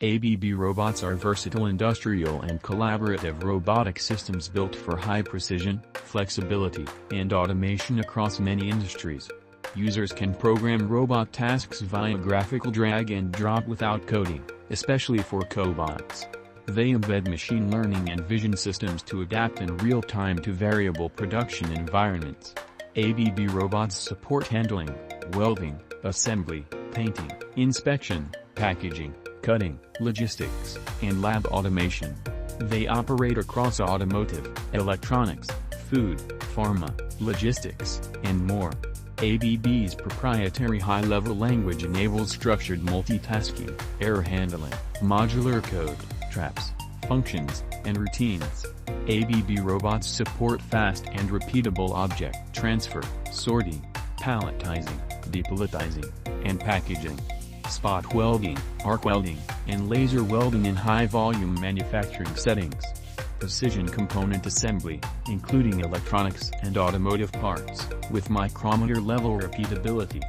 ABB robots are versatile industrial and collaborative robotic systems built for high precision, flexibility, and automation across many industries. Users can program robot tasks via graphical drag and drop without coding, especially for cobots. They embed machine learning and vision systems to adapt in real time to variable production environments. ABB robots support handling, welding, assembly, painting, inspection, packaging, cutting, logistics, and lab automation. They operate across automotive, electronics, food, pharma, logistics, and more. ABB's proprietary high-level language enables structured multitasking, error handling, modular code, traps, functions, and routines. ABB robots support fast and repeatable object transfer, sorting, palletizing, depaletizing, and packaging. Spot welding, arc welding, and laser welding in high-volume manufacturing settings. Precision component assembly, including electronics and automotive parts, with micrometer-level repeatability.